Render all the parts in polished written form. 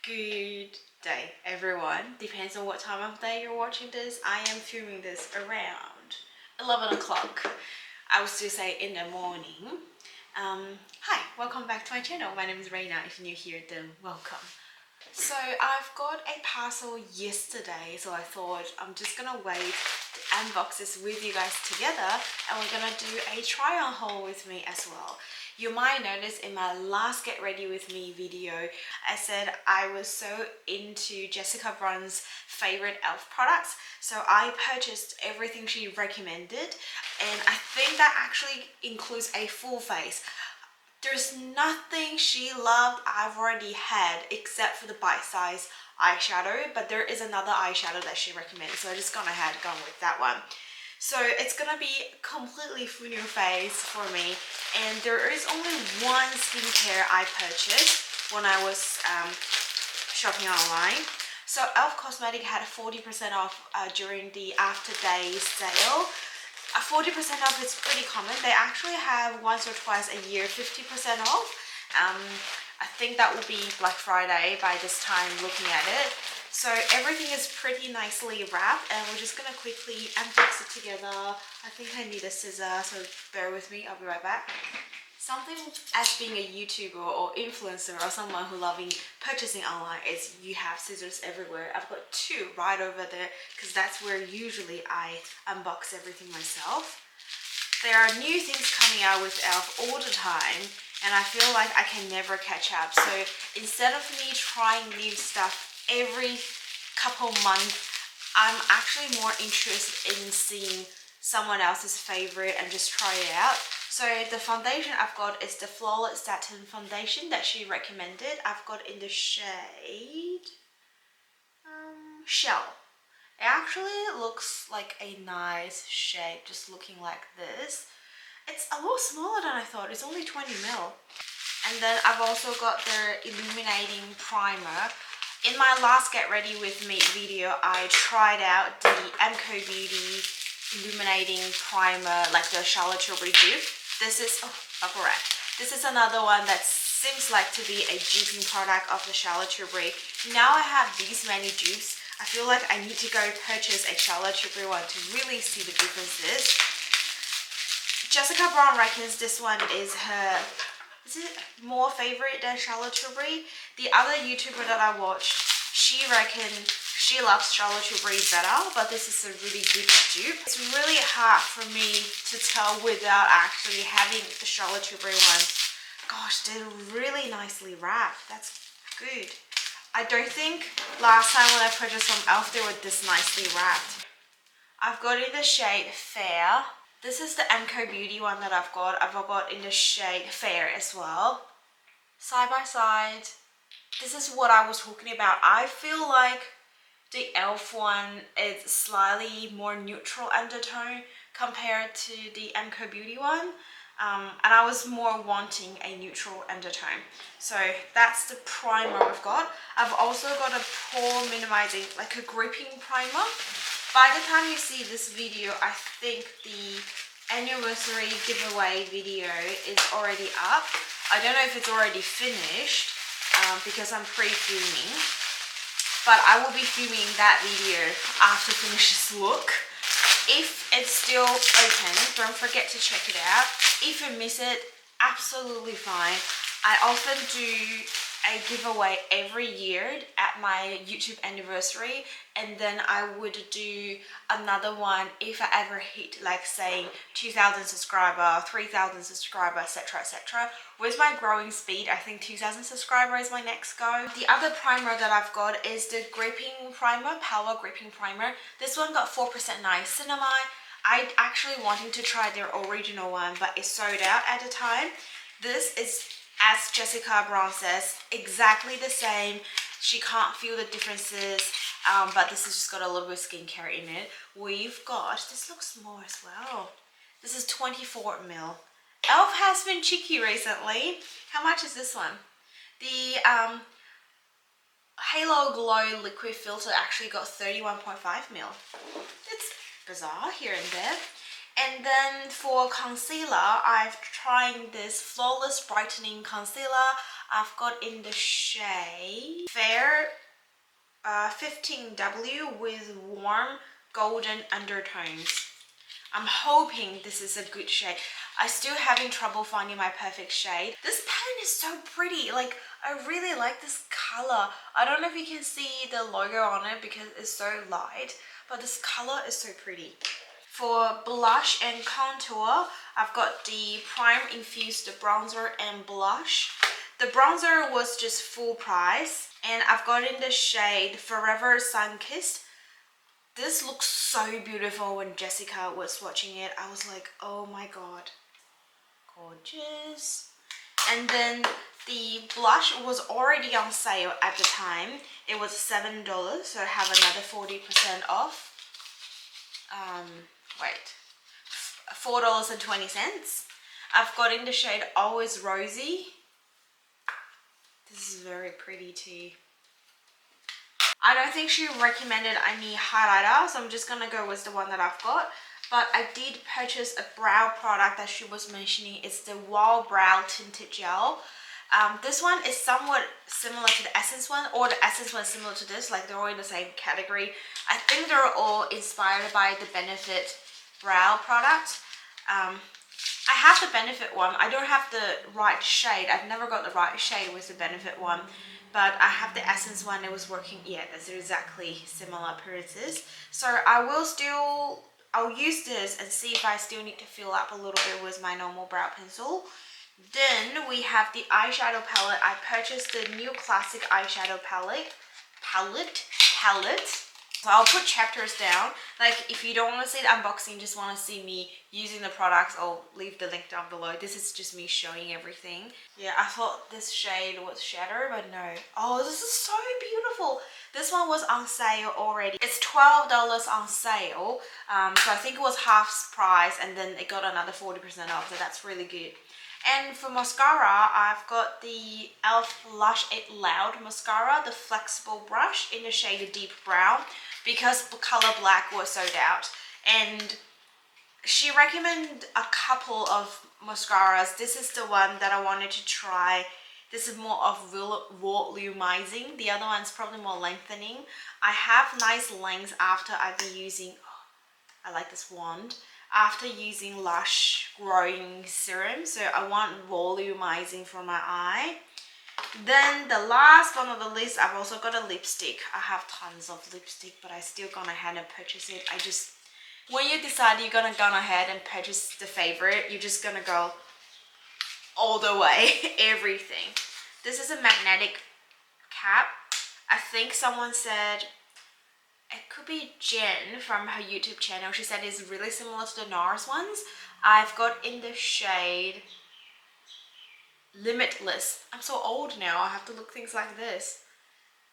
Good day, everyone. Depends on what time of day you're watching this. I am filming this around 11 o'clock. I would still say in the morning. Hi, welcome back to my channel. My name is Rena. If you're new here, then welcome. So I've got a parcel yesterday, so I thought I'm just gonna wait to unbox this with you guys together, and we're gonna do a try on haul with me as well. You might notice in my last Get Ready With Me video, I said I was so into Jessica Braun's favorite e.L.F products. So I purchased everything she recommended, and I think that actually includes a full face. There's nothing she loved I've already had except for the bite-size eyeshadow, but there is another eyeshadow that she recommends, so I just gone ahead and gone with that one. So it's gonna be completely full new face for me, and there is only one skincare I purchased when I was shopping online. So e.L.F Cosmetic had 40% off during the After Days sale. 40% off is pretty common. They actually have once or twice a year 50% off. I think that will be Black Friday by this time looking at it. So everything is pretty nicely wrapped, and we're just gonna quickly unbox it together. I think I need a scissor, so bear with me, I'll be right back. Something as being a YouTuber or influencer or someone who loving purchasing online is you have scissors everywhere. I've got two right over there because that's where usually I unbox everything myself. There are new things coming out with e.L.F all the time, and I feel like I can never catch up. So instead of me trying new stuff every couple months, I'm actually more interested in seeing someone else's favorite and just try it out. So the foundation I've got is the Flawless Satin Foundation that she recommended. I've got in the shade Shell. It actually looks like a nice shade, just looking like this. It's a lot smaller than I thought. It's only 20 ml. And then I've also got their Illuminating Primer. In my last Get Ready With Me video, I tried out the MCO Beauty Illuminating Primer, like the Charlotte Tilbury dupe. This is, correct. This is another one that seems like to be a duping product of the Charlotte Tilbury. Now I have these many dupes, I feel like I need to go purchase a Charlotte Tilbury one to really see the differences. Jessica Braun reckons this one is her, is it more favorite than Charlotte Tilbury? The other YouTuber that I watched, she reckons she loves Charlotte Tilbury better, but this is a really good dupe. It's really hard for me to tell without actually having the Charlotte Tilbury one. Gosh, they're really nicely wrapped. That's good. I don't think last time when I purchased from e.L.F they were this nicely wrapped. I've got in the shade Fair. This is the MCO Beauty one that I've got. I've got in the shade Fair as well. Side by side. This is what I was talking about. I feel like the e.L.F one is slightly more neutral undertone compared to the MCO Beauty one. And I was more wanting a neutral undertone. So that's the primer I've got. I've also got a pore minimizing, like a gripping primer. By the time you see this video, I think the anniversary giveaway video is already up. I don't know if it's already finished because I'm pre-filming. But I will be filming that video after finish this look. If it's still open, don't forget to check it out. If you miss it, absolutely fine. I often do a giveaway every year at my YouTube anniversary, and then I would do another one if I ever hit, like say 2,000 subscriber, 3,000 subscriber, etc, etc. With my growing speed, I think 2,000 subscriber is my next go. The other primer that I've got is the Gripping Primer, Power Gripping Primer. This one got 4% niacinamide. I actually wanted to try their original one, but it sold out at the time. This is, as Jessica Braun says, exactly the same. She can't feel the differences, but this has just got a little bit of skincare in it. We've got, this looks more as well. This is 24 ml. e.L.F has been cheeky recently. How much is this one? The Halo Glow Liquid Filter actually got 31.5 ml. It's bizarre here and there. And then for concealer, I've tried this Flawless Brightening Concealer. I've got in the shade Fair 15W with warm golden undertones. I'm hoping this is a good shade. I'm still having trouble finding my perfect shade. This palette is so pretty. Like, I really like this color. I don't know if you can see the logo on it because it's so light, but this color is so pretty. For blush and contour, I've got the primer-infused bronzer and blush. The bronzer was just full price, and I've got in the shade Forever Sunkissed. This looks so beautiful. When Jessica was watching it, I was like, oh my god, gorgeous. And then the blush was already on sale at the time. It was $7, so I have another 40% off. Wait, $4.20. I've got in the shade Always Rosy. This is very pretty too. I don't think she recommended any highlighter, so I'm just gonna go with the one that I've got. But I did purchase a brow product that she was mentioning. It's the Wow Brow Tinted Gel. This one is somewhat similar to the Essence one, or the Essence one is similar to this. Like, they're all in the same category. I think they're all inspired by the Benefit brow product. I have the Benefit one. I don't have the right shade. I've never got the right shade with the Benefit one. But I have the Essence one. It was working. Yeah, that's exactly similar appearances. So I'll use this and see if I still need to fill up a little bit with my normal brow pencil. Then we have the eyeshadow palette. I purchased the new classic eyeshadow palette. So I'll put chapters down. Like, if you don't want to see the unboxing, just want to see me using the products, I'll leave the link down below. This is just me showing everything. Yeah, I thought this shade was Shadow, but no. Oh, this is so beautiful. This one was on sale already. It's $12 on sale. So I think it was half price, and then it got another 40% off, so that's really good. And for mascara, I've got the E.L.F Lush It Loud mascara, the flexible brush in the shade Deep Brown, because the color black was sold out. And she recommended a couple of mascaras. This is the one that I wanted to try. This is more of volumizing. The other one's probably more lengthening. I have nice lengths after I've been using, I like this wand, after using Lush growing serum. So I want volumizing for my eye. Then the last one on the list, I've also got a lipstick. I have tons of lipstick, but I still gone ahead and purchase it. When you decide you're gonna go ahead and purchase the favorite, you're just gonna go all the way, everything. This is a magnetic cap. I think someone said, it could be Jen from her YouTube channel. She said it's really similar to the NARS ones. I've got in the shade Limitless. I'm so old now, I have to look things like this.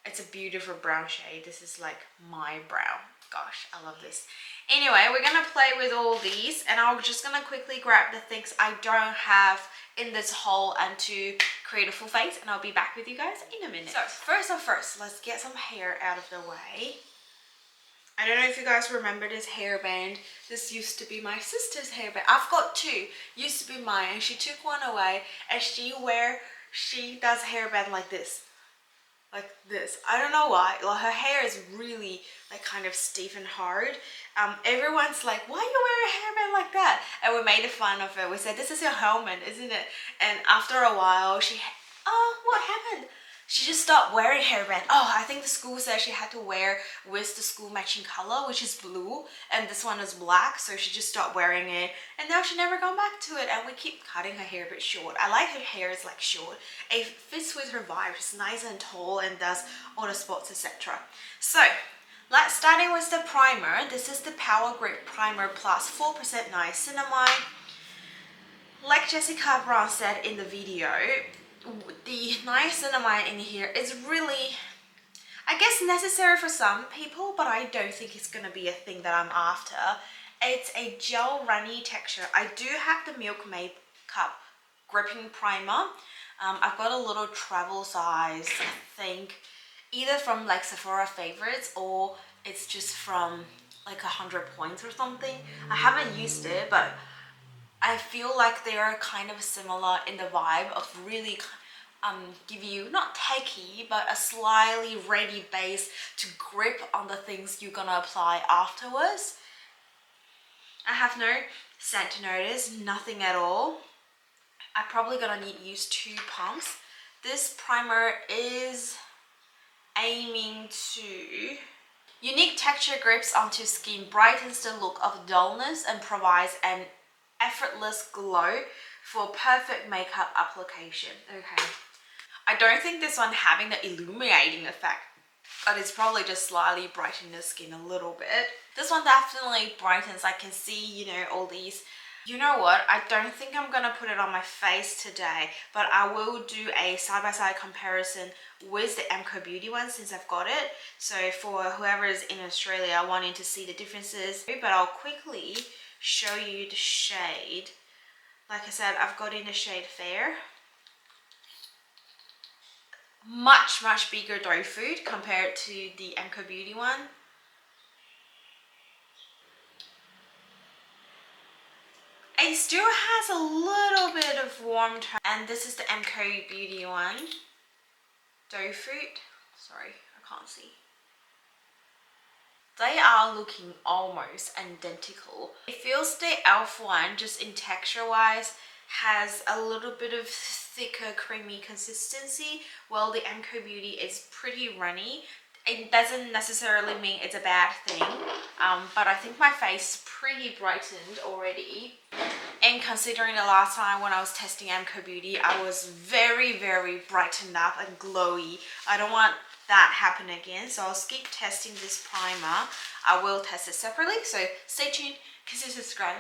It's a beautiful brown shade. This is like my brow. Gosh, I love this. Anyway, we're gonna play with all these, and I'm just gonna quickly grab the things I don't have in this haul and to create a full face, and I'll be back with you guys in a minute. So first, let's get some hair out of the way. I don't know if you guys remember this hairband. This used to be my sister's hairband. I've got two. Used to be mine, and she took one away, and she does hairband like this. Like this. I don't know why. Like, her hair is really like kind of stiff and hard. Everyone's like, why you wear a hairband like that? And we made fun of it. We said, this is your helmet, isn't it? And after a while, what happened? She just stopped wearing hairband. Oh, I think the school said she had to wear with the school matching color, which is blue, and this one is black, so she just stopped wearing it, and now she never gone back to it, and we keep cutting her hair a bit short. I like her hair is like short. It fits with her vibe. It's nice and tall and does all the spots, etc. So, let's starting with the primer. This is the Power Grip Primer Plus 4% niacinamide. Like Jessica Braun said in the video, the niacinamide in here is really, I guess, necessary for some people, but I don't think it's gonna be a thing that I'm after. It's a gel runny texture. I do have the Milk Makeup gripping primer. I've got a little travel size, I think, either from like Sephora favorites, or it's just from like 100 points or something. I haven't used it, but I feel like they are kind of similar in the vibe of really give you, not techy, but a slightly ready base to grip on the things you're gonna apply afterwards. I have no scent to notice, nothing at all. I'm probably gonna need to use 2 pumps. This primer is aiming to unique texture grips onto skin, brightens the look of dullness and provides an effortless glow for perfect makeup application. Okay. I don't think this one having the illuminating effect, but it's probably just slightly brightening the skin a little bit. This one definitely brightens. I can see, you know, all these. You know what? I don't think I'm gonna put it on my face today, but I will do a side-by-side comparison with the Emco Beauty one since I've got it. So for whoever is in Australia wanting to see the differences, but I'll quickly show you the shade. Like I said, I've got in the shade Fair. Much bigger doe food compared to the Emco Beauty one. It still has a little bit of warm tone, and this is the Emco Beauty one. Doe food. Sorry, I can't see. They are looking almost identical. It feels the E.L.F one, just in texture wise, has a little bit of thicker creamy consistency, while the Emco Beauty is pretty runny. It doesn't necessarily mean it's a bad thing, but I think my face is pretty brightened already. And considering the last time when I was testing Emco Beauty, I was very brightened up and glowy. I don't want that happen again, so I'll keep testing this primer. I will test it separately, so stay tuned, because this is great.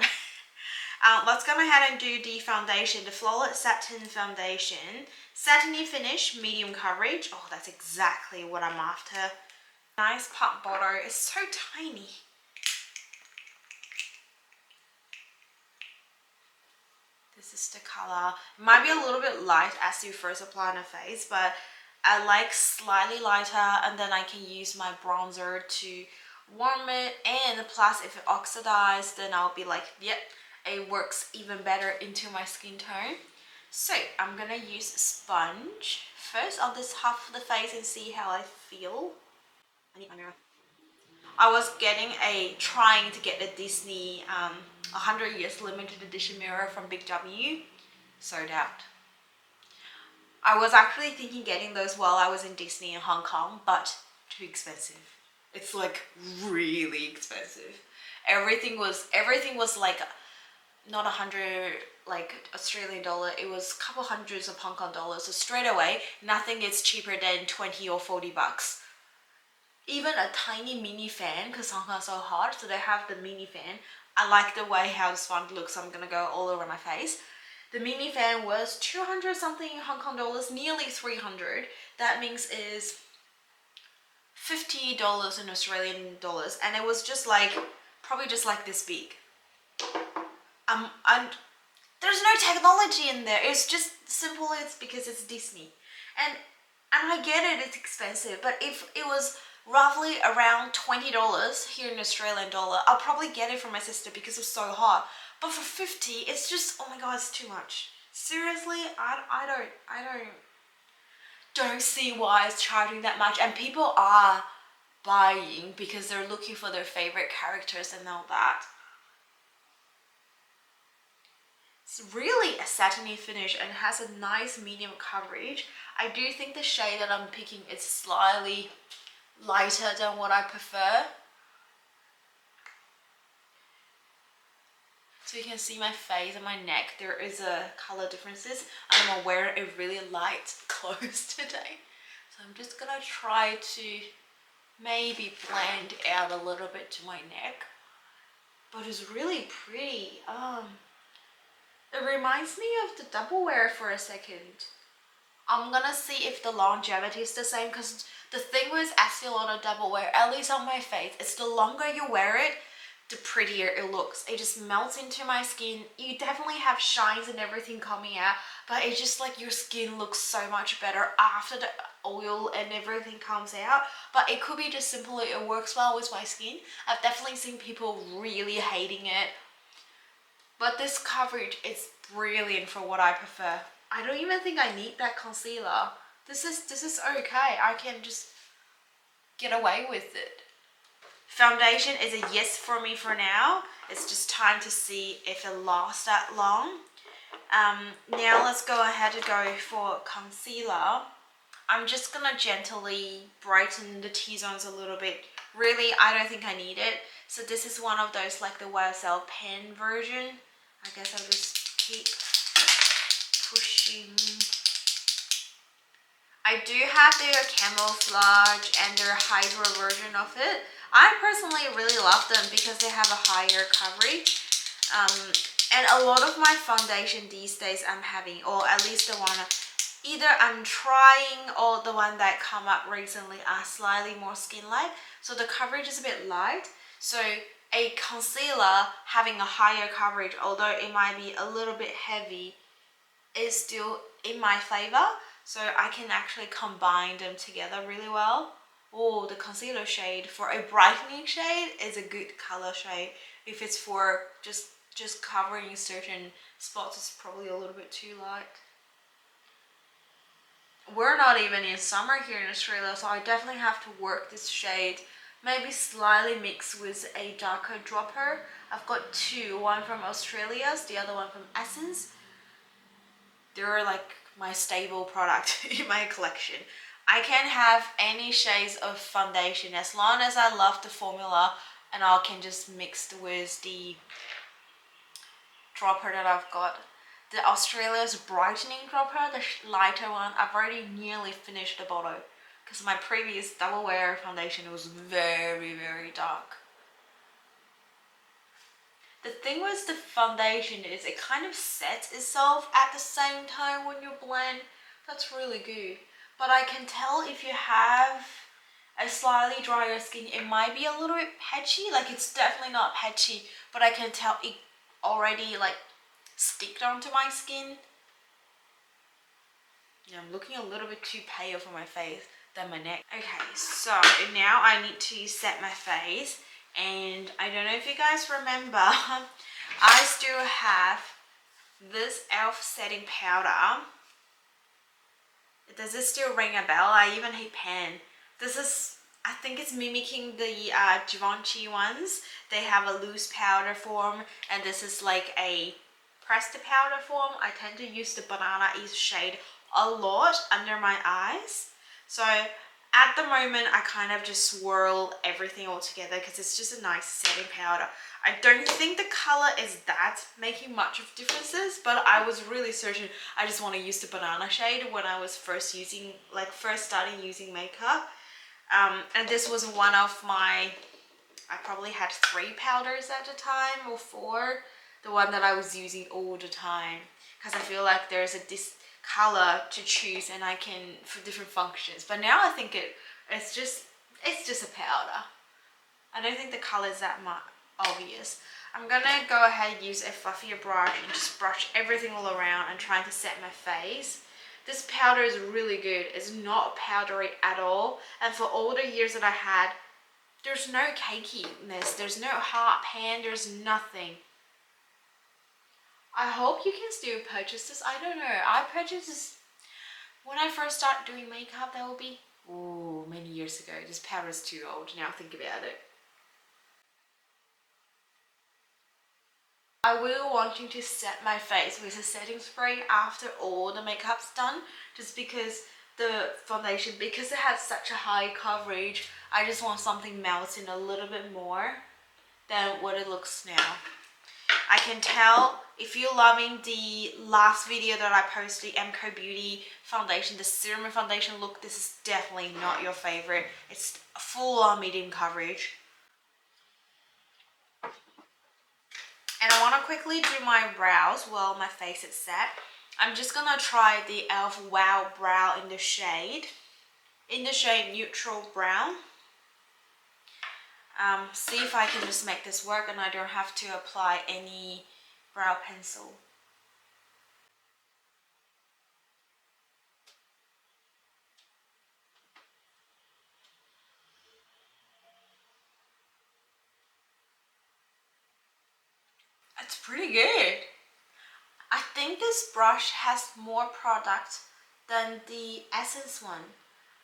Let's go ahead and do the foundation, the Flawless Satin Foundation. Satiny finish, medium coverage. Oh, that's exactly what I'm after. Nice pump bottle. It's so tiny. This is the color. It might be a little bit light as you first apply on the face, but I like slightly lighter, and then I can use my bronzer to warm it, and plus if it oxidizes, then I'll be like, yep, it works even better into my skin tone. So I'm gonna use a sponge first on this half of the face and see how I feel. I need my mirror. I was trying to get the Disney 100 Years Limited Edition mirror from Big W. Sold out. I was actually thinking getting those while I was in Disney in Hong Kong, but too expensive. It's like really expensive. Everything was like not 100 like Australian dollar, it was a couple hundreds of Hong Kong dollars. So straight away, nothing is cheaper than 20 or 40 bucks. Even a tiny mini fan, because Hong Kong's so hot, so they have the mini fan. I like the way how the sponge looks, so I'm gonna go all over my face. The mini fan was 200 something Hong Kong dollars, nearly 300. That means is $50 in Australian dollars, and it was just like, probably just like this big. And there's no technology in there. It's just simple. It's because it's Disney, and I get it. It's expensive, but if it was roughly around $20 here in Australian dollar, I'll probably get it for my sister because it's so hot. But for 50, it's just, oh my god, it's too much. Seriously, I don't see why it's charging that much, and people are buying because they're looking for their favorite characters and all that. It's really a satiny finish and has a nice medium coverage. I do think the shade that I'm picking is slightly lighter than what I prefer. So you can see my face and my neck, there is a color differences. I'm wearing a really light clothes today, so I'm just gonna try to maybe blend out a little bit to my neck, but it's really pretty. It reminds me of the double wear for a second. I'm gonna see if the longevity is the same, because the thing with Estee Lauder double wear, at least on my face, it's the longer you wear it, the prettier it looks. It just melts into my skin. You definitely have shines and everything coming out, but it's just like your skin looks so much better after the oil and everything comes out. But it could be just simply it works well with my skin. I've definitely seen people really hating it, but this coverage is brilliant for what I prefer. I don't even think I need that concealer. This is okay. I can just get away with it. Foundation is a yes for me for now. It's just time to see if it lasts that long. Now let's go ahead and go for concealer. I'm just gonna gently brighten the T-zones a little bit. Really, I don't think I need it. So this is one of those like the YSL pen version. I guess I'll just keep pushing. I do have their camouflage and their hydro version of it. I personally really love them because they have a higher coverage. And a lot of my foundation these days I'm having, or at least the one either I'm trying or the one that come up recently are slightly more skin-like. So the coverage is a bit light. So a concealer having a higher coverage, although it might be a little bit heavy, is still in my favor. So I can actually combine them together really well. Oh, the concealer shade for a brightening shade is a good color shade. If it's for just covering certain spots, it's probably a little bit too light. We're not even in summer here in Australia, so I definitely have to work this shade. Maybe slightly mixed with a darker dropper. I've got two, one from Australia's, the other one from Essence. They're like my stable product in my collection. I can have any shades of foundation as long as I love the formula, and I can just mix with the dropper that I've got. The Australia's brightening dropper, the lighter one, I've already nearly finished the bottle because my previous double wear foundation was very, very dark. The thing with the foundation is it kind of sets itself at the same time when you blend. That's really good. But I can tell if you have a slightly drier skin, it might be a little bit patchy. Like it's definitely not patchy, but I can tell it already like sticked onto my skin. Yeah, I'm looking a little bit too pale for my face than my neck. Okay, so now I need to set my face. And I don't know if you guys remember, I still have this E.L.F setting powder. Does it still ring a bell? I even hit pen. This is, I think it's mimicking the Givenchy ones. They have a loose powder form, and this is like a pressed powder form. I tend to use the Banana East shade a lot under my eyes. So at the moment, I kind of just swirl everything all together because it's just a nice setting powder. I don't think the color is that making much of differences, but I was really certain I just want to use the banana shade when I was first starting using makeup. And this was one of my, I probably had 3 powders at the time or 4. The one that I was using all the time because I feel like there's this color to choose and I can for different functions. But now I think it's just a powder. I don't think the color is that much obvious. I'm gonna go ahead and use a fluffier brush and just brush everything all around and trying to set my face. This powder is really good. It's not powdery at all, and for all the years that I had, there's no cakiness, there's no hard pan, there's nothing. I hope you can still purchase this. I don't know. I purchased this when I first started doing makeup. That will be many years ago. This powder is too old now. Think about it. I will wanting to set my face with a setting spray after all the makeup's done, just because the foundation, because it has such a high coverage, I just want something melting a little bit more than what it looks now. I can tell if you're loving the last video that I posted, the Emco Beauty foundation, the serum foundation look, this is definitely not your favorite. It's full on medium coverage. And I want to quickly do my brows while my face is set. I'm just going to try the E.L.F Wow Brow in the shade Neutral Brown. See if I can just make this work and I don't have to apply any brow pencil. It's pretty good. I think this brush has more product than the Essence one.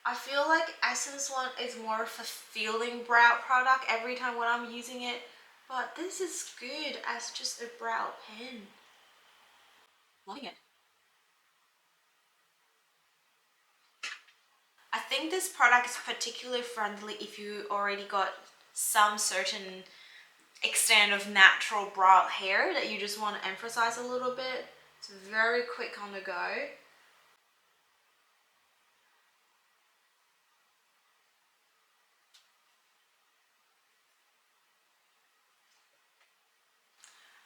I feel like Essence one is more of a feeling brow product every time when I'm using it, but this is good as just a brow pen. Loving it. I think this product is particularly friendly if you already got some certain extent of natural brow hair that you just want to emphasize a little bit. It's very quick on the go.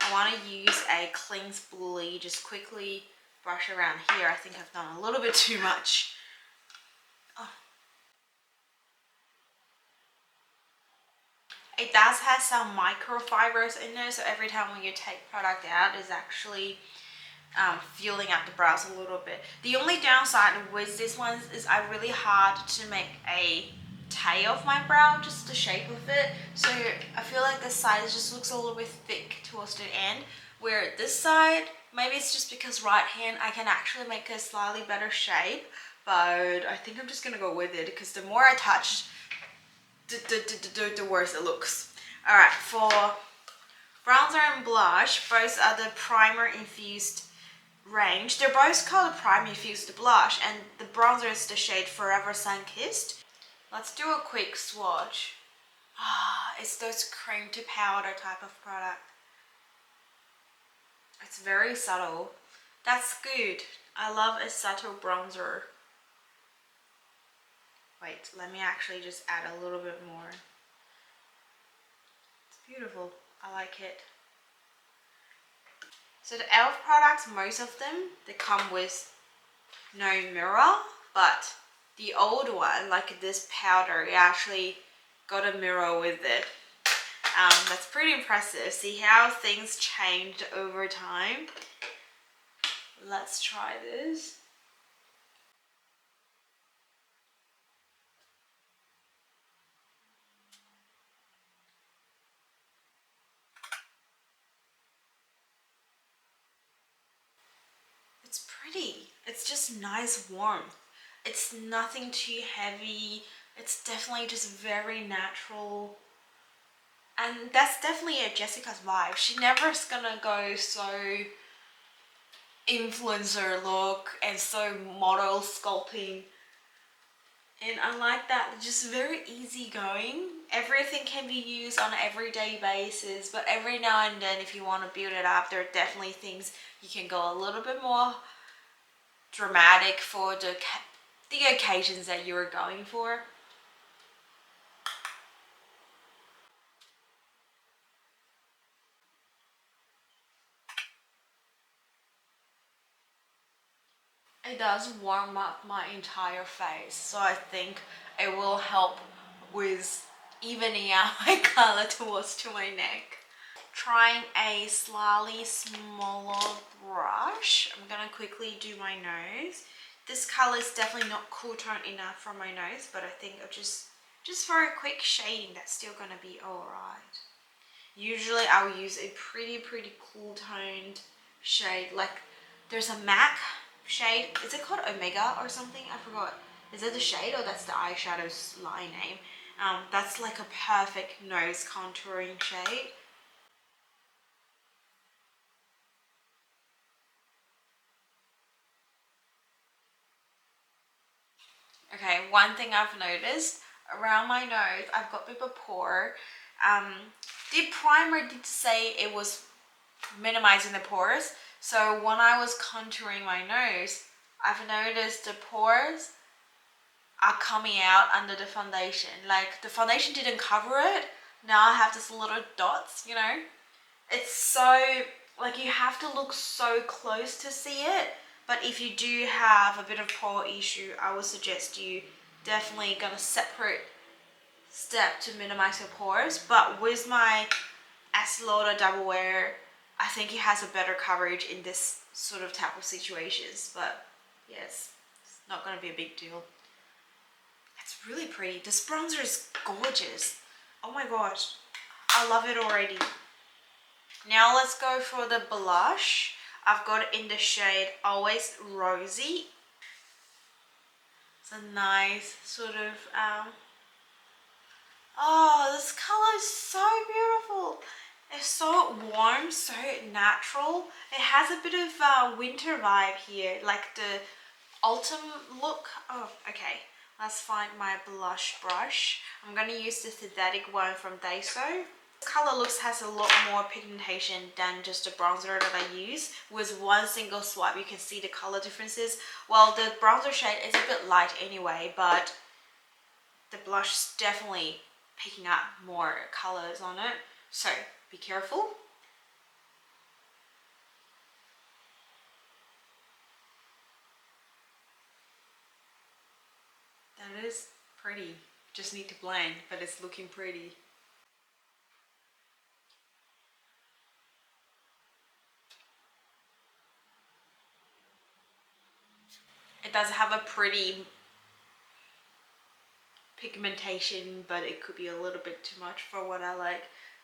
I want to use a clean spoolie, just quickly brush around here. I think I've done a little bit too much. Oh. It does have some microfibers in there, so every time when you take product out, it's actually filling up the brows a little bit. The only downside with this one is I really hard to make a tail of my brow, just the shape of it. So I feel like this side just looks a little bit thick towards the end, where this side, maybe it's just because right hand, I can actually make a slightly better shape, but I think I'm just gonna go with it because the more I touch, the worse it looks. Alright, for bronzer and blush, both are the primer-infused range. They're both called a primer-infused blush, and the bronzer is the shade Forever Sunkissed. Let's do a quick swatch. It's those cream to powder type of product. It's very subtle. That's good. I love a subtle bronzer. Wait, let me actually just add a little bit more. It's beautiful. I like it. So the E.L.F products, most of them, they come with no mirror, but the old one, like this powder, it actually got a mirror with it. That's pretty impressive. See how things changed over time. Let's try this. It's pretty. It's just nice warmth. It's nothing too heavy. It's definitely just very natural. And that's definitely a Jessica's vibe. She never is gonna go so influencer look and so model sculpting. And I like that, just very easygoing. Everything can be used on an everyday basis, but every now and then if you want to build it up, there are definitely things you can go a little bit more dramatic for the occasions that you're going for. It does warm up my entire face, so I think it will help with evening out my color towards to my neck. Trying a slightly smaller brush. I'm gonna quickly do my nose. This color is definitely not cool tone enough for my nose, but I think I'll just for a quick shading, that's still gonna be alright. Usually I'll use a pretty cool toned shade. Like there's a MAC shade. Is it called Omega or something? I forgot. Is it the shade or that's the eyeshadow's line name? That's like a perfect nose contouring shade. Okay, one thing I've noticed around my nose, I've got a bit of a pore. The primer did say it was minimizing the pores. So when I was contouring my nose, I've noticed the pores are coming out under the foundation. Like the foundation didn't cover it. Now I have this little dots, you know. It's so, like you have to look so close to see it. But if you do have a bit of pore issue, I would suggest you definitely gonna separate step to minimize your pores. But with my Eyeshadow double wear, I think it has a better coverage in this sort of type of situations. But yes, it's not gonna be a big deal. It's really pretty. This bronzer is gorgeous. Oh my gosh, I love it already. Now let's go for the blush. I've got it in the shade Always Rosy. It's a nice sort of oh, this color is so beautiful. It's so warm, so natural. It has a bit of winter vibe here, like the autumn look. Oh, okay. Let's find my blush brush. I'm going to use the synthetic one from Daiso. This color looks has a lot more pigmentation than just the bronzer that I use. With one single swipe, you can see the color differences. Well, the bronzer shade is a bit light anyway, but the blush is definitely picking up more colors on it. So be careful. That is pretty. Just need to blend, but it's looking pretty. It does have a pretty pigmentation, but it could be a little bit too much for what I like.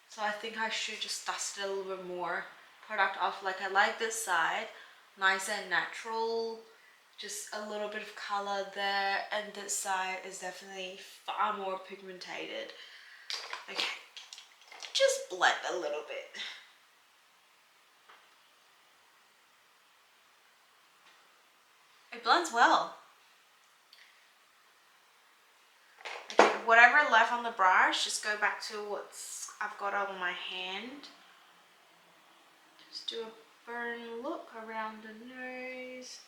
So I think I should just dust it a little bit more. Product off, like I like this side, nice and natural, just a little bit of color there, and this side is definitely far more pigmented. Okay, just blend a little bit. It blends well. Okay, whatever left on the brush, just go back to what's I've got on my hand. Just do a burn look around the nose.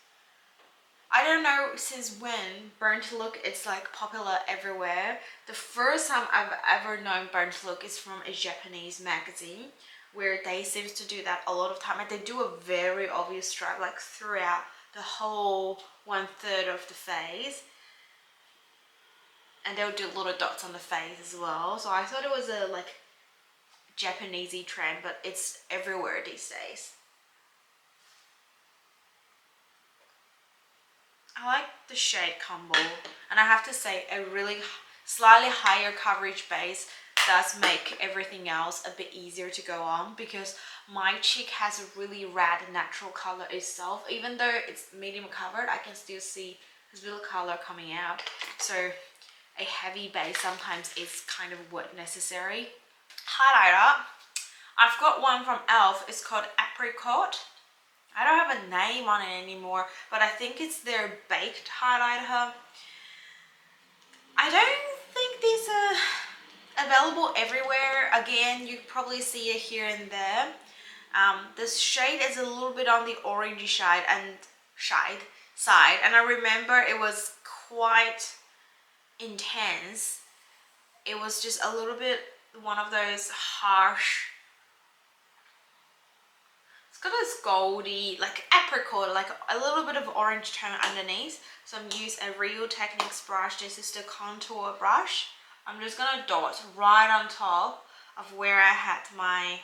I don't know since when burnt look is like popular everywhere. The first time I've ever known burnt look is from a Japanese magazine where they seem to do that a lot of time, and they do a very obvious stripe like throughout the whole 1/3 of the face, and they'll do little dots on the face as well. So I thought it was a like Japanesey trend, but it's everywhere these days. I like the shade combo, and I have to say a really slightly higher coverage base does make everything else a bit easier to go on, because my cheek has a really red natural color itself. Even though it's medium covered, I can still see this little color coming out. So a heavy base sometimes is kind of what necessary. Highlighter, I've got one from E.L.F. It's called Apricot. I don't have a name on it anymore, but I think it's their baked highlighter. I don't think these are available everywhere. Again, you probably see it here and there. This shade is a little bit on the orangey side, and I remember it was quite intense. It was just a little bit one of those harsh. It's got this goldy, like apricot, like a little bit of orange tone underneath. So I'm using a Real Techniques brush. This is the contour brush. I'm just gonna dot right on top of where I had my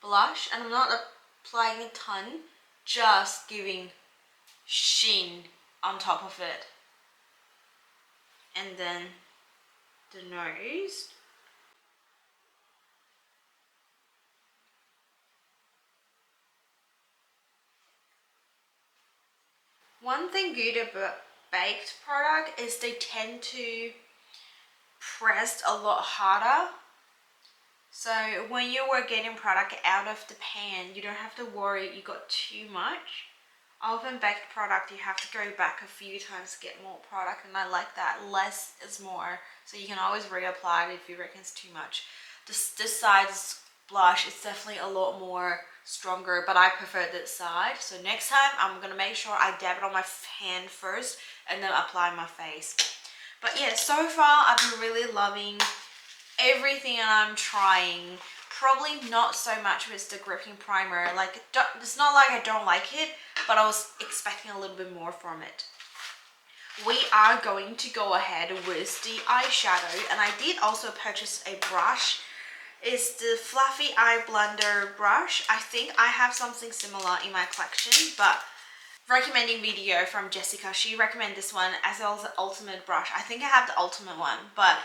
blush, and I'm not applying a ton, just giving sheen on top of it. And then the nose. One thing good about baked product is they tend to press a lot harder. So when you were getting product out of the pan, you don't have to worry you got too much. Often baked product, you have to go back a few times to get more product, and I like that. Less is more, so you can always reapply it if you reckon it's too much. This side's blush is definitely a lot more stronger, but I prefer this side. So next time I'm gonna make sure I dab it on my hand first and then apply my face. But yeah, so far I've been really loving everything I'm trying. Probably not so much with the gripping primer. Like, it's not like I don't like it, but I was expecting a little bit more from it. We are going to go ahead with the eyeshadow, and I did also purchase a brush. It's the Fluffy Eye Blender brush. I think I have something similar in my collection, but recommending video from Jessica, she recommended this one as well as the ultimate brush. I think I have the ultimate one, but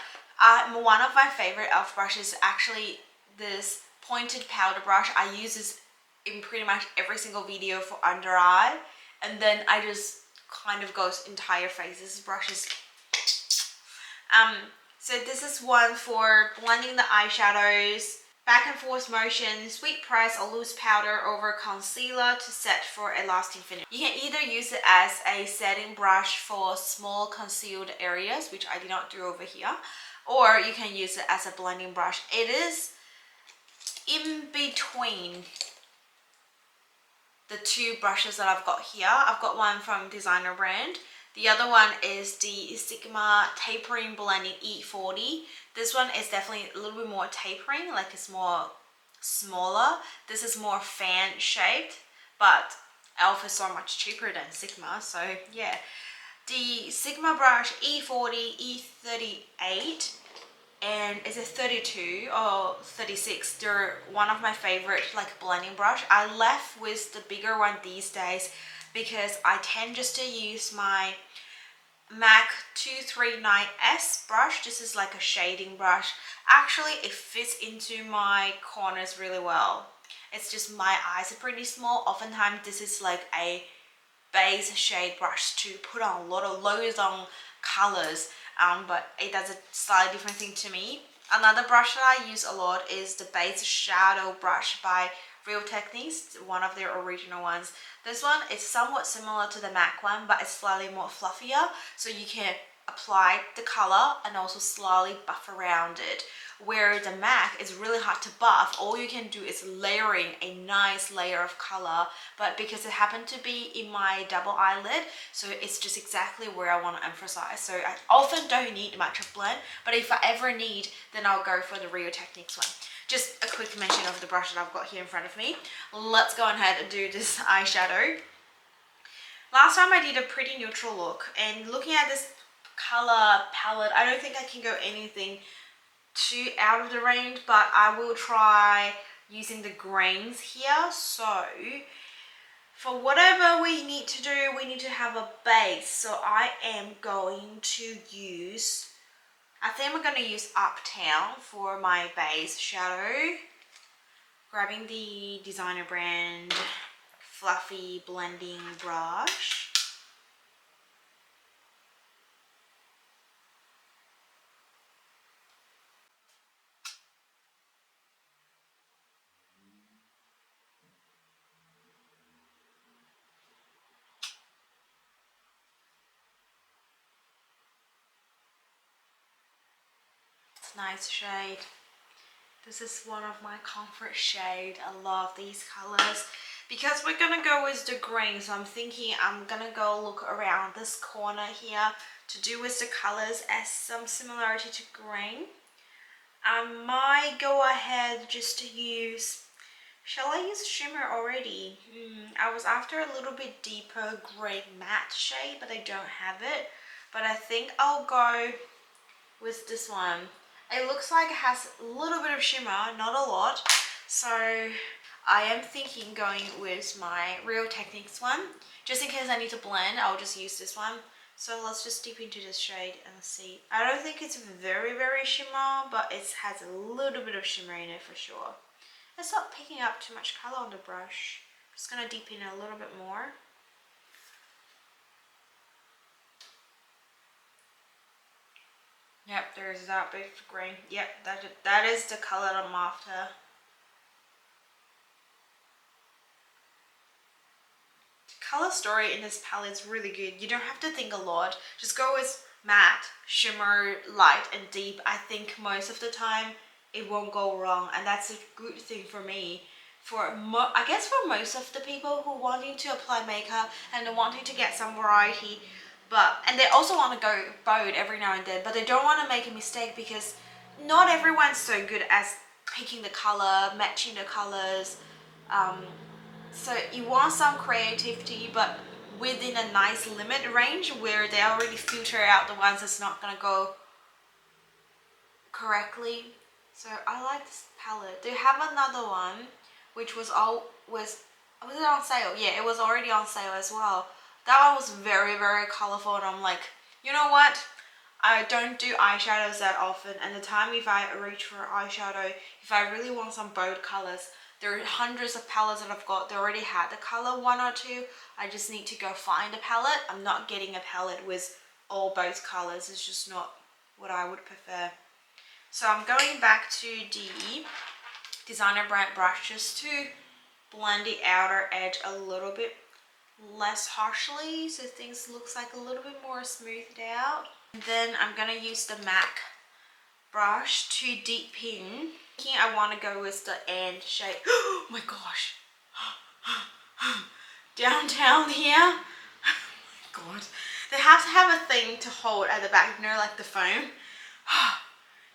one of my favorite E.L.F. brushes is actually this pointed powder brush. I use this in pretty much every single video for under eye, and then I just kind of goes entire face. This brush is so this is one for blending the eyeshadows, back and forth motion, sweet press or loose powder over concealer to set for a lasting finish. You can either use it as a setting brush for small concealed areas, which I did not do over here, or you can use it as a blending brush. It is in between the two brushes that I've got here. I've got one from designer brand. The other one is the Sigma Tapering Blending E40. This one is definitely a little bit more tapering, like it's more smaller. This is more fan shaped, but E.L.F is so much cheaper than Sigma, so yeah. The Sigma brush E40, E38, and is it 32 or 36? They're one of my favorite like blending brush. I left with the bigger one these days because I tend just to use my MAC 239S brush. This is like a shading brush. Actually, it fits into my corners really well. It's just my eyes are pretty small. Oftentimes, this is like a base shade brush to put on loads on colors, but it does a slightly different thing to me. Another brush that I use a lot is the base shadow brush by Real Techniques, one of their original ones. This one is somewhat similar to the MAC one, but it's slightly more fluffier, so you can apply the color and also slightly buff around it. Where the MAC is really hard to buff, all you can do is layering a nice layer of color, but because it happened to be in my double eyelid, so it's just exactly where I want to emphasize. So I often don't need much of blend, but if I ever need, then I'll go for the Real Techniques one. Just a quick mention of the brush that I've got here in front of me. Let's go ahead and do this eyeshadow. Last time I did a pretty neutral look, and looking at this color palette, I don't think I can go anything too out of the range, but I will try using the grains here. So for whatever we need to do, we need to have a base. So I am going to use, I think I'm going to use Uptown for my base shadow. Grabbing the designer brand fluffy blending brush. It's a nice shade. This is one of my comfort shade. I love these colors. Because we're gonna go with the green, so I'm thinking I'm gonna go look around this corner here to do with the colors as some similarity to green. I might go ahead just to use, shall I use shimmer already? I was after a little bit deeper gray matte shade, but I don't have it. But I think I'll go with this one. It looks like it has a little bit of shimmer, not a lot. So I am thinking going with my Real Techniques one. Just in case I need to blend, I'll just use this one. So let's just dip into this shade and see. I don't think it's very shimmer, but it has a little bit of shimmer in it for sure. It's not picking up too much color on the brush. I'm just gonna dip in a little bit more. Yep, there's that bit of green. Yep, that is the color I'm after. Color story in this palette is really good. You don't have to think a lot. Just go with matte, shimmer, light, and deep. I think most of the time it won't go wrong, and that's a good thing for me. I guess for most of the people who wanting to apply makeup and wanting to get some variety, and they also want to go bold every now and then, but they don't want to make a mistake because not everyone's so good at picking the color, matching the colors. So you want some creativity, but within a nice limit range where they already filter out the ones that's not gonna go correctly. So I like this palette. They have another one which was it on sale? Yeah, it was already on sale as well. That one was very colorful, and I'm like, you know what? I don't do eyeshadows that often, and the time if I reach for eyeshadow, if I really want some bold colors, There are hundreds of palettes that I've got. They already had the color 1 or 2. I just need to go find a palette. I'm not getting a palette with all both colors. It's just not what I would prefer. So I'm going back to the designer brand brush just to blend the outer edge a little bit less harshly, so things looks like a little bit more smoothed out. And then I'm gonna use the MAC brush to deepen. I want to go with the end shade. Oh my gosh. Downtown here. Oh my god. They have to have a thing to hold at the back, you know, like the foam.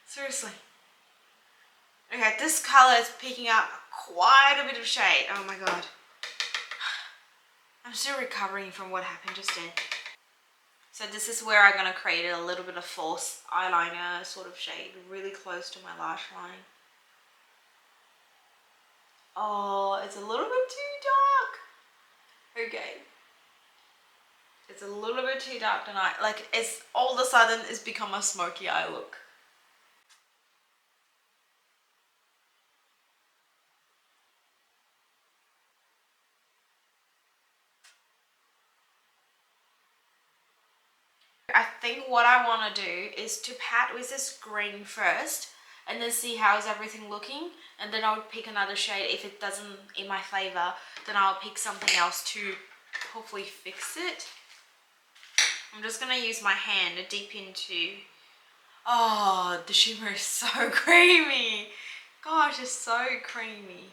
Seriously. Okay, this color is picking up quite a bit of shade. Oh my god. I'm still recovering from what happened just then. So this is where I'm going to create a little bit of false eyeliner sort of shade, really close to my lash line. Oh, it's a little bit too dark. Okay. It's a little bit too dark tonight. Like, it's all of a sudden it's become a smoky eye look. I think what I want to do is to pat with this green first and then see how is everything looking, and then I'll pick another shade. If it doesn't in my favor, then I'll pick something else to hopefully fix it. I'm just going to use my hand to dip into... Oh, the shimmer is so creamy. Gosh, it's so creamy.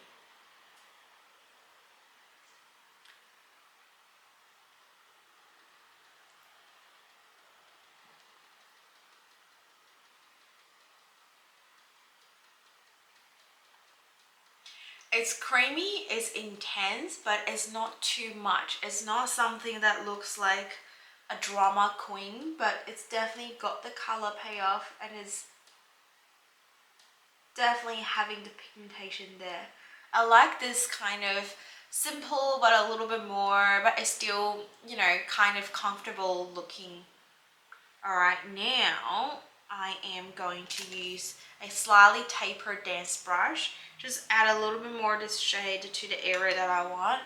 It's creamy, it's intense, but it's not too much. It's not something that looks like a drama queen, but it's definitely got the color payoff and is definitely having the pigmentation there. I like this kind of simple but a little bit more, but it's still, you know, kind of comfortable looking. Alright, now I am going to use a slightly tapered dense brush. Just add a little bit more of this shade to the area that I want.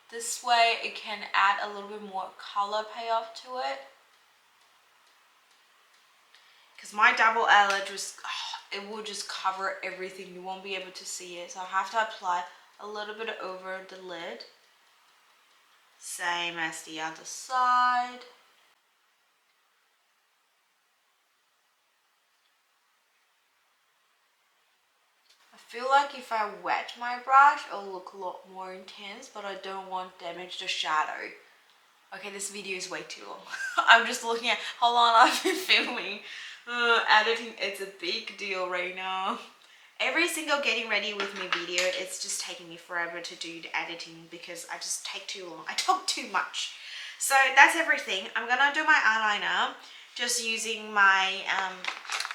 This way it can add a little bit more color payoff to it. Because my double eyelid just, it will just cover everything. You won't be able to see it. So I have to apply a little bit over the lid. Same as the other side. I feel like if I wet my brush, it'll look a lot more intense, but I don't want to damage the shadow. Okay, this video is way too long. I'm just looking at how long I've been filming. Editing, it's a big deal right now. Every single getting ready with me video, it's just taking me forever to do the editing because I just take too long. I talk too much. So that's everything. I'm gonna do my eyeliner just using my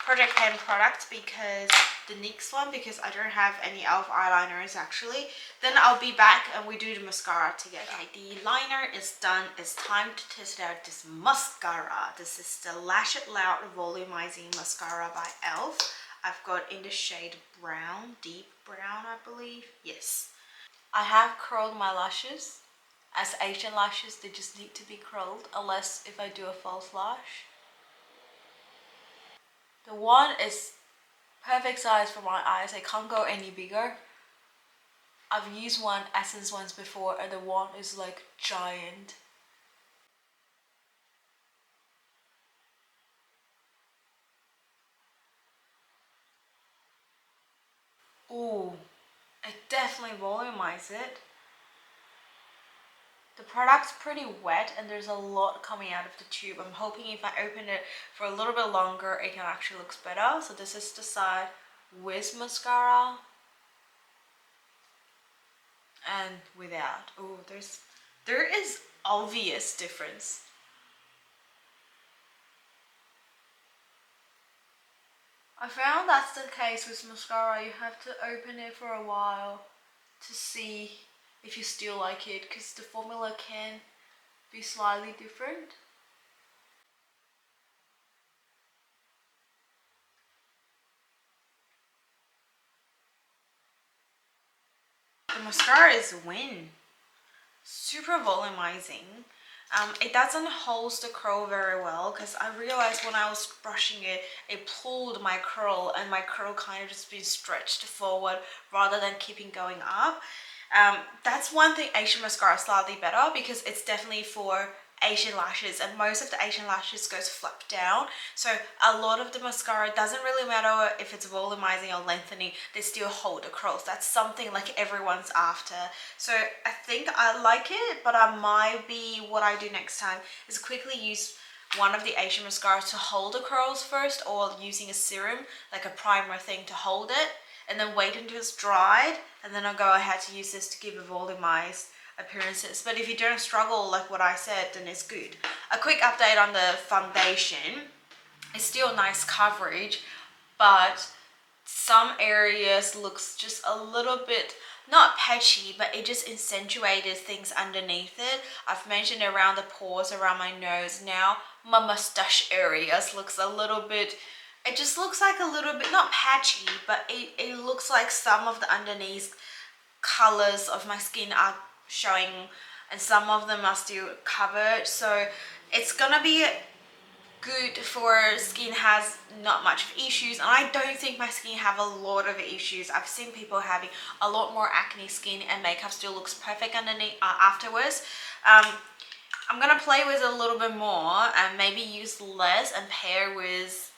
Project Pen product, because the NYX one, because I don't have any E.L.F eyeliners actually. Then I'll be back and we do the mascara together. Okay, the liner is done. It's time to test out this mascara. This is the Lash It Loud Volumizing Mascara by E.L.F. I've got in the shade brown, deep brown, I believe. Yes. I have curled my lashes. As Asian lashes, they just need to be curled, unless if I do a false lash. The one is perfect size for my eyes. I can't go any bigger. I've used one Essence ones before and the one is like giant. Ooh, it definitely volumizes it. The product's pretty wet and there's a lot coming out of the tube. I'm hoping if I open it for a little bit longer, it can actually look better. So this is the side with mascara and without. Oh, there is obvious difference. I found that's the case with mascara. You have to open it for a while to see if you still like it, because the formula can be slightly different. mascara is Win. Super volumizing. It doesn't hold the curl very well because I realized when I was brushing it, it pulled my curl and my curl kind of just been stretched forward rather than keeping going up. That's one thing Asian mascara is slightly better because it's definitely for Asian lashes, and most of the Asian lashes goes flap down, so a lot of the mascara doesn't really matter if it's volumizing or lengthening, they still hold the curls. That's something like everyone's after, so I think I like it, but I might be, what I do next time is quickly use one of the Asian mascaras to hold the curls first, or using a serum like a primer thing to hold it, and then wait until it's dried, and then I'll go ahead to use this to give a volumized appearances. But if you don't struggle like what I said, then it's good. A quick update on the foundation. It's still nice coverage, but some areas looks just a little bit not patchy, but it just accentuated things underneath it. I've mentioned around the pores, around my nose. Now my mustache areas looks a little bit, it just looks like a little bit not patchy, but it looks like some of the underneath colors of my skin are showing, and some of them are still covered, so it's gonna be good for skin has not much of issues, and I don't think my skin have a lot of issues. I've seen people having a lot more acne skin and makeup still looks perfect underneath afterwards. I'm gonna play with it a little bit more and maybe use less and pair with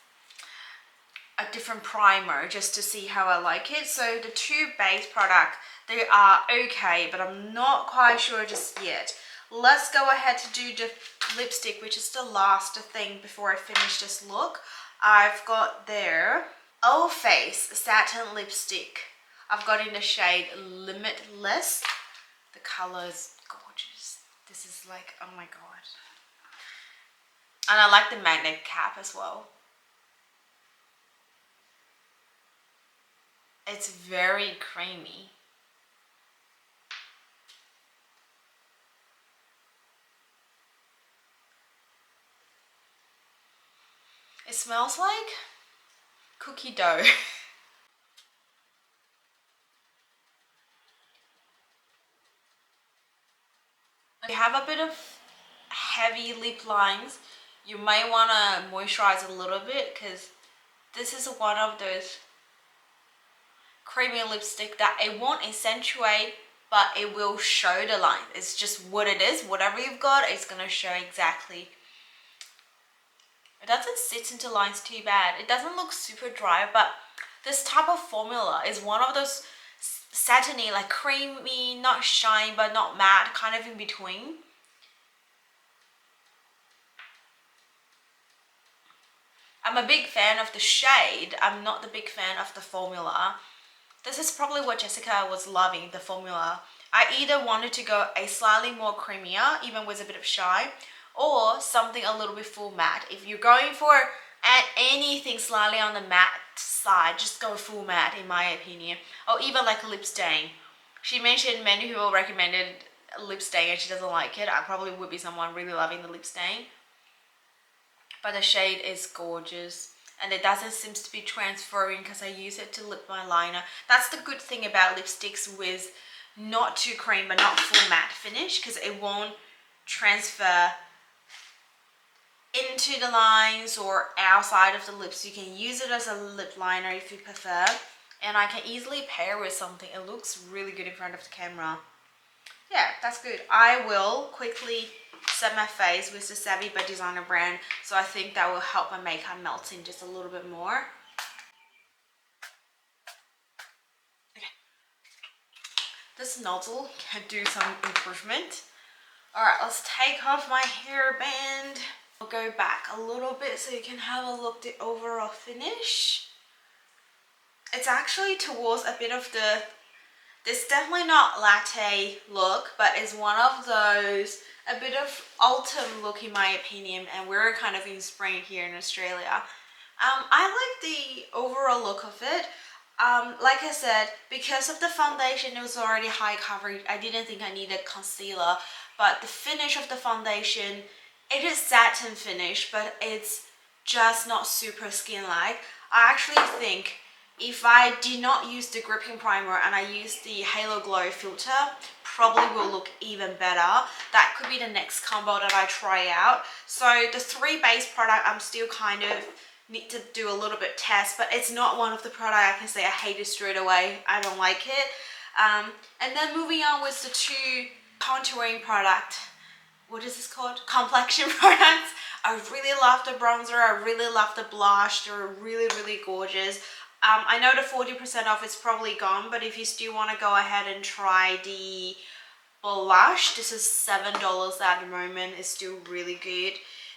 a different primer just to see how I like it. So the two base products, they are okay, but I'm not quite sure just yet. Let's go ahead to do the lipstick, which is the last thing before I finish this look. I've got there E.L.F satin lipstick. I've got in the shade Limitless. The color is gorgeous. This is like, oh my god. And I like the magnet cap as well. It's very creamy. It smells like cookie dough. If you have a bit of heavy lip lines, you might want to moisturize a little bit, because this is one of those creamy lipstick that it won't accentuate, but it will show the line. It's just what it is. Whatever you've got, it's gonna show exactly. It doesn't sit into lines too bad. It doesn't look super dry, but this type of formula is one of those satiny, like creamy, not shine but not matte, kind of in between. I'm a big fan of the shade. I'm not the big fan of the formula. This is probably what Jessica was loving, the formula. I either wanted to go a slightly more creamier, even with a bit of shine, or something a little bit full matte. If you're going for anything slightly on the matte side, just go full matte in my opinion. Or even like a lip stain. She mentioned many people recommended a lip stain and she doesn't like it. I probably would be someone really loving the lip stain. But the shade is gorgeous. And it doesn't seem to be transferring because I use it to lip my liner. That's the good thing about lipsticks with not too cream but not full matte finish, because it won't transfer into the lines or outside of the lips. You can use it as a lip liner if you prefer, and I can easily pair with something. It looks really good in front of the camera. Yeah, that's good. I will quickly set my face with the Savvy by Designer brand, so I think that will help my makeup melt in just a little bit more. Okay. This nozzle can do some improvement. Alright, let's take off my hairband. I'll go back a little bit so you can have a look at the overall finish. It's actually towards a bit of the, it's definitely not latte look, but it's one of those, a bit of autumn look in my opinion, and we're kind of in spring here in Australia. I like the overall look of it. Like I said, because of the foundation, it was already high coverage. I didn't think I needed concealer, but the finish of the foundation, it is satin finish, but it's just not super skin-like. I actually think If I did not use the gripping primer and I use the Halo Glow filter, probably will look even better. That could be the next combo that I try out. So the 3 base product, I'm still kind of need to do a little bit test, but it's not one of the product I can say I hate it straight away. I don't like it. And then moving on with the 2 contouring product. What is this called? Complexion products. I really love the bronzer. I really love the blush. They're really, really gorgeous. I know the 40% off is probably gone, but if you still want to go ahead and try the blush, this is $7 at the moment. It's still really good.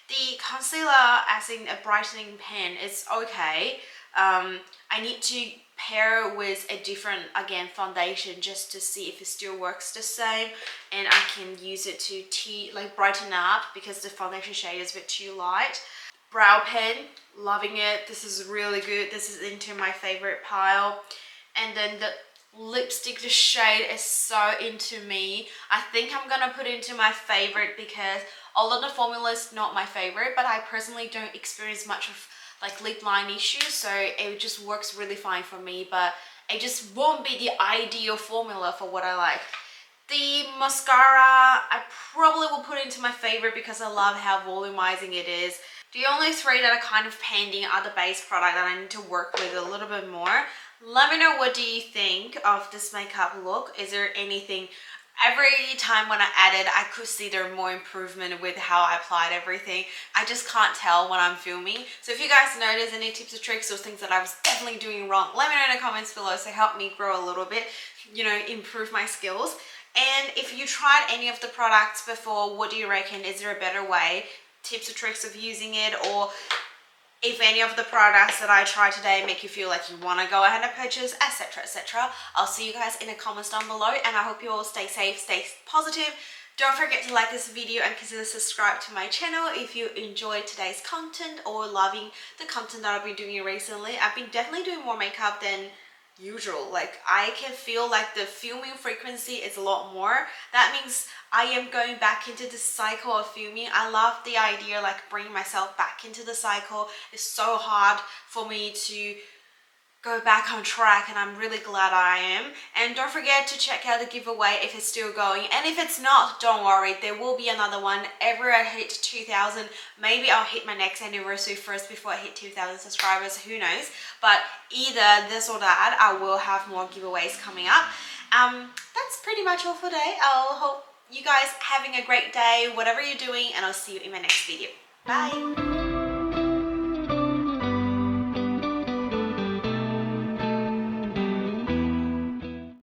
The concealer, as in a brightening pen, is okay. I need to pair with a different, again, foundation just to see if it still works the same, and I can use it to like brighten up because the foundation shade is a bit too light. Brow pen, loving it. This is really good. This is into my favorite pile. And then the lipstick, the shade is so into me. I think I'm gonna put it into my favorite because although the formula is not my favorite, but I personally don't experience much of like lip line issues, so it just works really fine for me, but it just won't be the ideal formula for what I like. The mascara, I probably will put into my favorite because I love how volumizing it is. The only 3 that are kind of pending are the base product that I need to work with a little bit more. Let me know, what do you think of this makeup look? Is there anything, every time when I added, I could see there more improvement with how I applied everything. I just can't tell when I'm filming. So if you guys notice any tips or tricks or things that I was definitely doing wrong, let me know in the comments below so help me grow a little bit, you know, improve my skills. And if you tried any of the products before, what do you reckon? Is there a better way? Tips or tricks of using it, or if any of the products that I tried today make you feel like you want to go ahead and purchase, etc, etc. I'll see you guys in the comments down below, and I hope you all stay safe, stay positive. Don't forget to like this video and consider subscribe to my channel if you enjoyed today's content or loving the content that I've been doing recently. I've been definitely doing more makeup than usual. Like, I can feel like the filming frequency is a lot more. That means I am going back into the cycle of filming. I love the idea, like bringing myself back into the cycle. It's so hard for me to go back on track, and I'm really glad I am. And don't forget to check out the giveaway if it's still going, and if it's not, don't worry, there will be another one. Ever I hit 2,000, maybe I'll hit my next anniversary first before I hit 2,000 subscribers, who knows. But either this or that, I will have more giveaways coming up. That's pretty much all for today. I'll hope you guys having a great day, whatever you're doing, and I'll see you in my next video. Bye.